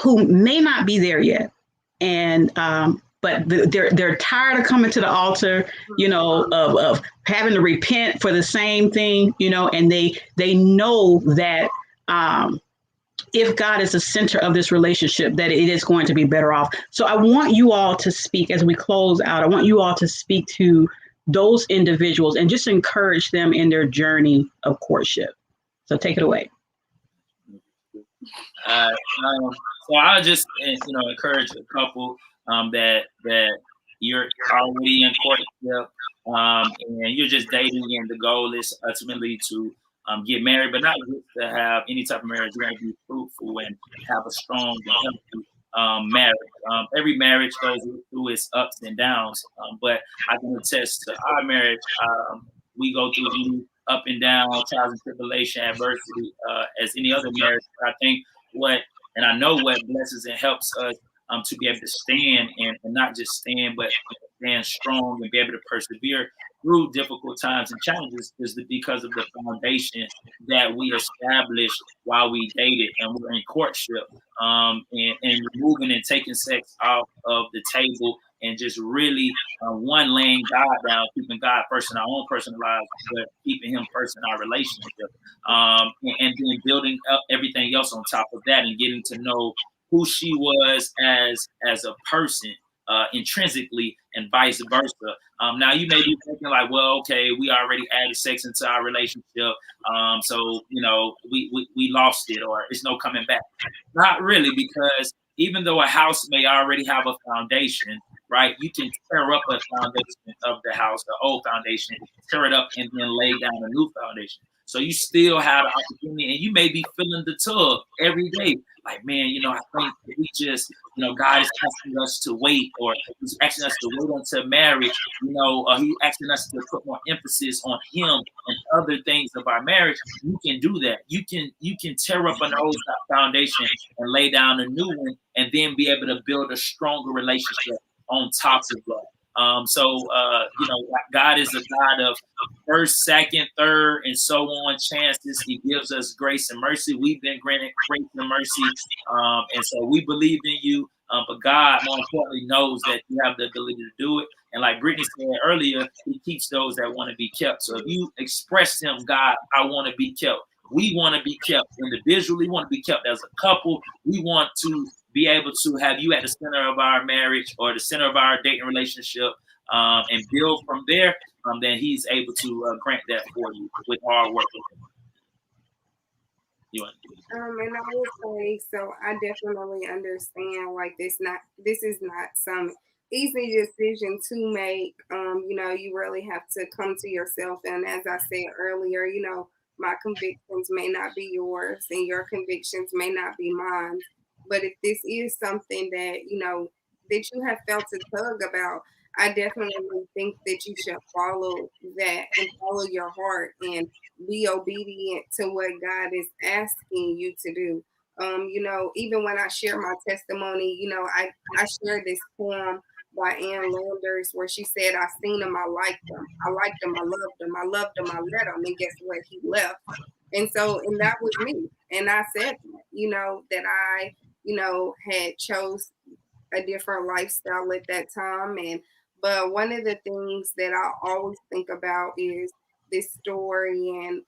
who may not be there yet, and but they're tired of coming to the altar, of having to repent for the same thing, and they know that if God is the center of this relationship, that it is going to be better off. So I want you all to speak as we close out. I want you all to speak to those individuals and just encourage them in their journey of courtship. So take it away. So I'll just encourage a couple that you're already in courtship and you're just dating, and the goal is ultimately to get married, but not just to have any type of marriage. You want to be fruitful and have a strong and healthy marriage. Every marriage goes through its ups and downs, but I can attest to our marriage. We go through any up and down, trials and tribulation, adversity, as any other marriage. But I think and I know what blesses and helps us to be able to stand and not just stand, but stand strong and be able to persevere through difficult times and challenges is because of the foundation that we established while we dated and we were in courtship, and removing and taking sex off of the table, and just really laying God down, keeping God first in our own personal lives, but keeping him first in our relationship, and then building up everything else on top of that, and getting to know who she was as a person intrinsically, and vice versa. Now you may be thinking like, well, okay, we already added sex into our relationship, so we lost it, or it's no coming back. Not really, because even though a house may already have a foundation, right? You can tear up a foundation of the house, the old foundation, tear it up, and then lay down a new foundation. So you still have the opportunity, and you may be filling the tub every day. Like, man, I think we just, God is asking us to wait, or he's asking us to wait until marriage, or he's asking us to put more emphasis on him and other things of our marriage. You can do that. You can tear up an old foundation and lay down a new one, and then be able to build a stronger relationship on top of that. So God is a God of first, second, third, and so on chances. He gives us grace and mercy. We've been granted grace and mercy, and so we believe in you. But God, more importantly, knows that you have the ability to do it. And like Brittany said earlier, he keeps those that want to be kept. So if you express to him, God, I want to be kept. We want to be kept individually. We want to be kept as a couple. We want to be able to have you at the center of our marriage or the center of our dating relationship, and build from there. then He's able to grant that for you with hard work. You want And I would say, so I definitely understand, like, this is not some easy decision to make. You really have to come to yourself. And as I said earlier, my convictions may not be yours and your convictions may not be mine. But if this is something that, that you have felt a tug about, I definitely think that you should follow that and follow your heart and be obedient to what God is asking you to do. Even when I share my testimony, I share this poem by Ann Landers where she said, I seen him, I liked him. I liked him, I loved him. I loved him, I let him. And guess what? He left. And that was me. And I said, that I, had chose a different lifestyle at that time. But one of the things that I always think about is this story and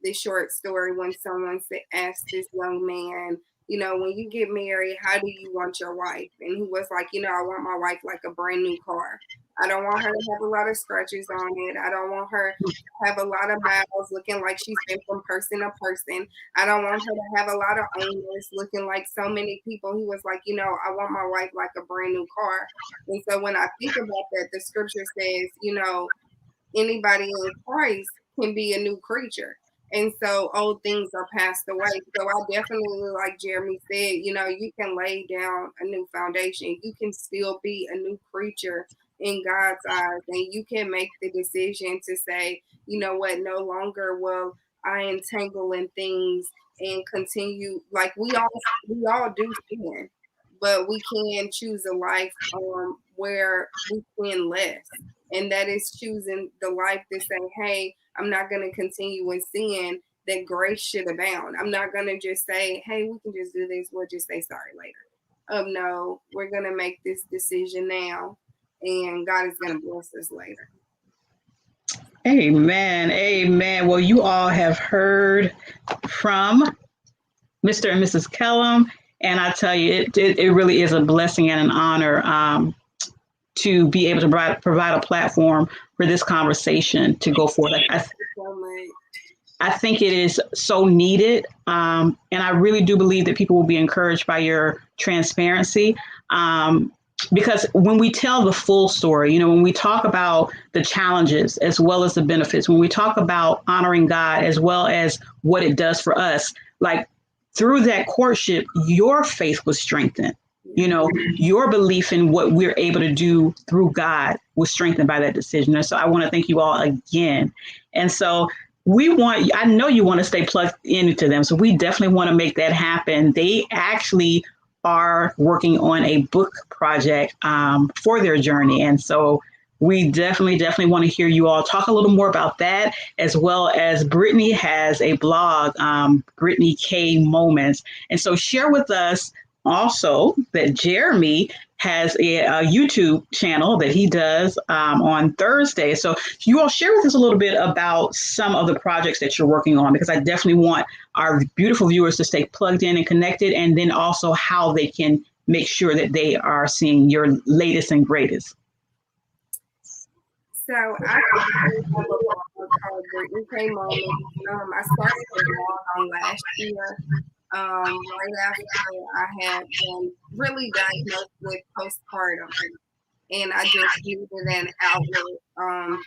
this short story when someone asked this young man, when you get married, how do you want your wife? And he was like, I want my wife like a brand new car. I don't want her to have a lot of scratches on it. I don't want her to have a lot of miles looking like she's been from person to person. I don't want her to have a lot of owners looking like so many people. He was like, I want my wife like a brand new car. And so when I think about that, the scripture says, anybody in Christ can be a new creature. And so old things are passed away. So I definitely, like Jeremy said, you can lay down a new foundation. You can still be a new creature in God's eyes. And you can make the decision to say, you know what, no longer will I entangle in things and continue. Like we all do sin, but we can choose a life where we sin less. And that is choosing the life to say, hey, I'm not going to continue in sin, that grace should abound. I'm not going to just say, hey, we can just do this. We'll just say sorry later. No, we're going to make this decision now, and God is going to bless us later. Amen. Amen. Well, you all have heard from Mr. and Mrs. Kellum, and I tell you, it really is a blessing and an honor to be able to provide a platform for this conversation to go forward. I think it is so needed. And I really do believe that people will be encouraged by your transparency. Because when we tell the full story, when we talk about the challenges as well as the benefits, when we talk about honoring God as well as what it does for us, like through that courtship, your faith was strengthened. Your belief in what we're able to do through God was strengthened by that decision. And so I want to thank you all again. And so I know you want to stay plugged into them. So we definitely want to make that happen. They actually are working on a book project for their journey. And so we definitely want to hear you all talk a little more about that, as well as Brittany has a blog, Brittany K Moments. And so share with us also that Jeremy has a YouTube channel that he does on Thursday. So you all share with us a little bit about some of the projects that you're working on, because I definitely want our beautiful viewers to stay plugged in and connected, and then also how they can make sure that they are seeing your latest and greatest. So I have a blog called Brittany K Moments. I started the blog on last year. Right after I had been really diagnosed with postpartum, and I just needed an outlet,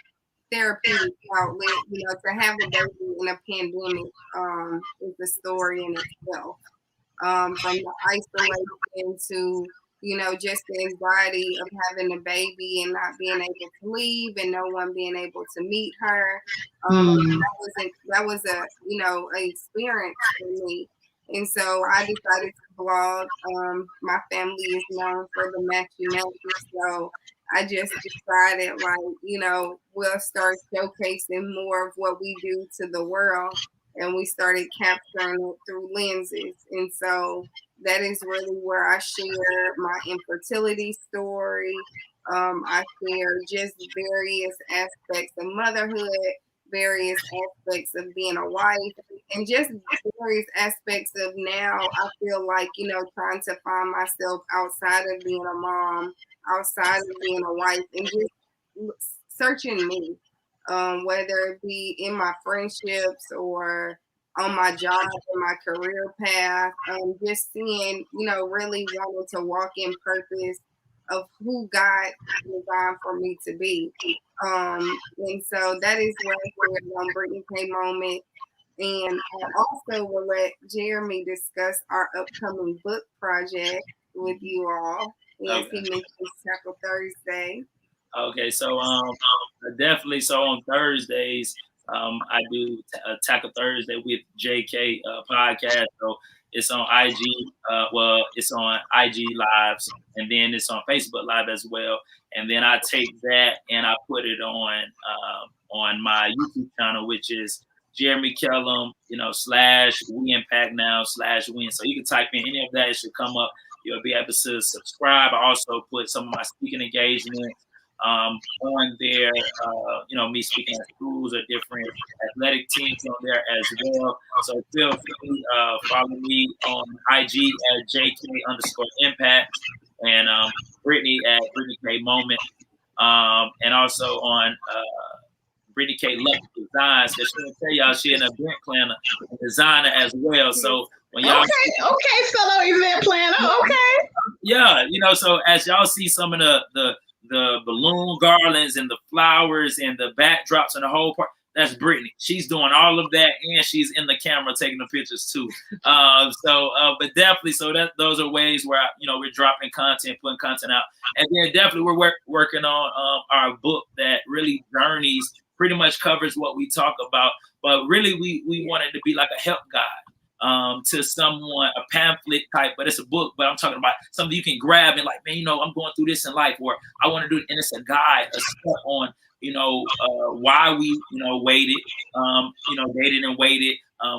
therapeutic outlet. To have a baby in a pandemic is a story in itself. From the isolation to just the anxiety of having a baby and not being able to leave and no one being able to meet her. That was a an experience for me. And so I decided to blog. My family is known for the matchy, so I just decided, we'll start showcasing more of what we do to the world, and we started capturing it through lenses. And so that is really where I share my infertility story. I share just various aspects of motherhood, various aspects of being a wife, and just various aspects of now I feel like, trying to find myself outside of being a mom, outside of being a wife, and just searching me, whether it be in my friendships or on my job and my career path, just seeing, really wanting to walk in purpose of who God designed for me to be. And so that is what I shared on Brittany K Moment. And I also will let Jeremy discuss our upcoming book project with you all. Yes, Okay. he mentioned Tackle Thursday. Okay, so definitely. So on Thursdays, I do Tackle Thursday with JK podcast. So it's on IG. It's on IG Lives, and then it's on Facebook Live as well. And then I take that and I put it on my YouTube channel, which is Jeremy Kellum, / We Impact Now / Win. So you can type in any of that; it should come up. You'll be able to subscribe. I also put some of my speaking engagements on there, me speaking at schools or different athletic teams on there as well. So feel free follow me on IG at JK_Impact and Brittany at Brittany K Moment, and also on Brittany K Lux Designs, because she'll tell y'all she an event planner and designer as well. So when y'all okay, fellow event planner, okay. Yeah, so as y'all see some of the balloon garlands and the flowers and the backdrops and the whole part, that's Brittany. She's doing all of that, and she's in the camera taking the pictures too. But definitely, so that those are ways where we're dropping content, putting content out, and then definitely we're working on our book that really journeys, pretty much covers what we talk about, but really we want it to be like a help guide to someone, a pamphlet type, but it's a book. But I'm talking about something you can grab and like, man, I'm going through this in life, or I want to do it, and it's a guide, a step on, why we, waited, dated and waited,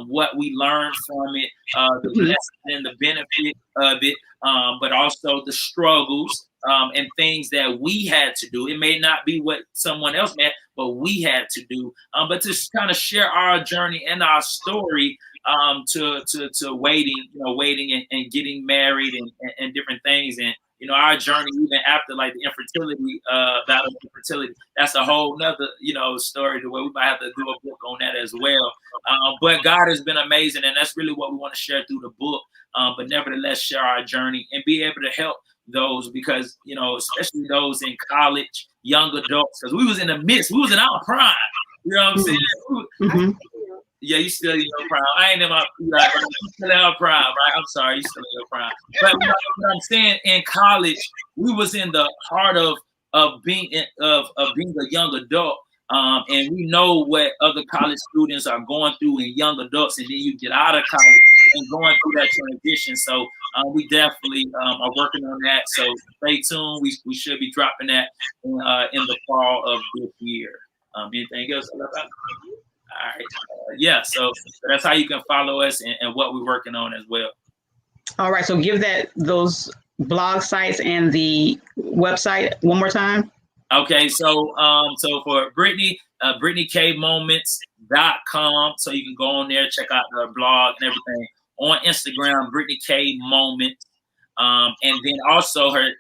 what we learned from it, the lesson and the benefit of it, but also the struggles and things that we had to do. It may not be what someone else had, but we had to do. But to kind of share our journey and our story to waiting and getting married and different things, and our journey even after like the infertility battle of infertility. That's a whole nother story the way we might have to do a book on that as well. But God has been amazing, and that's really what we want to share through the book. But nevertheless, share our journey and be able to help those, because especially those in college, young adults, because we was in the midst, we was in our prime. You know what I'm saying? Mm-hmm. Yeah, you still in your prime. I ain't in my still in our prime, right? I'm sorry, you still in your prime. But what I'm saying, in college, we was in the heart of being a young adult. And we know what other college students are going through and young adults, and then you get out of college and going through that transition. So we definitely are working on that. So stay tuned. We should be dropping that in the fall of this year. Anything else about that? All right. So that's how you can follow us and what we're working on as well. All right. So give those blog sites and the website one more time. Okay, so for Brittany, BrittanyKMoments.com. So you can go on there, check out her blog and everything. On Instagram, Brittany K Moments. And then also her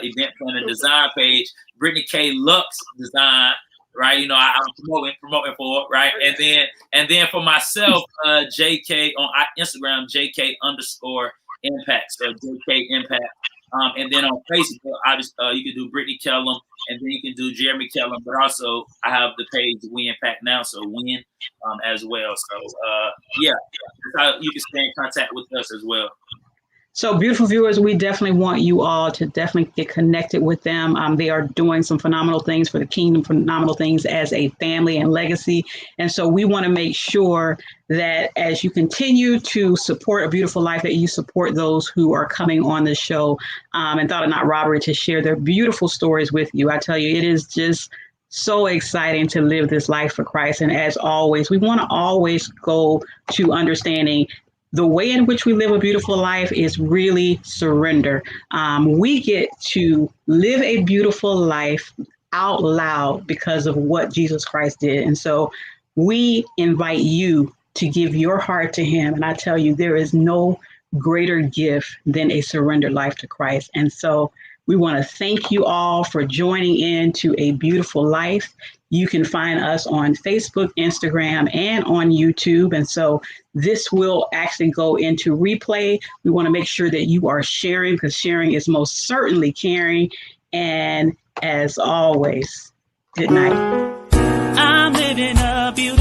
event planner design page, Brittany K Lux Design. Right, I'm promoting for it, right, and then for myself, JK on Instagram, JK_Impact, so JK Impact, and then on Facebook, obviously, you can do Brittany Kellum, and then you can do Jeremy Kellum, but also I have the page We Impact Now, so Win, as well. So that's how you can stay in contact with us as well. So beautiful viewers, we definitely want you all to definitely get connected with them. They are doing some phenomenal things for the kingdom, phenomenal things as a family and legacy. And so we want to make sure that as you continue to support A Beautiful Life, that you support those who are coming on the show and thought it not robbery to share their beautiful stories with you. I tell you, it is just so exciting to live this life for Christ. And as always, we want to always go to understanding the way in which we live a beautiful life is really surrender. We get to live a beautiful life out loud because of what Jesus Christ did. And so we invite you to give your heart to him. And I tell you, there is no greater gift than a surrendered life to Christ. And so We want to thank you all for joining in to A Beautiful Life. You can find us on Facebook, Instagram, and on YouTube. And so this will actually go into replay. We want to make sure that you are sharing, because sharing is most certainly caring. And as always, good night. I'm living a beautiful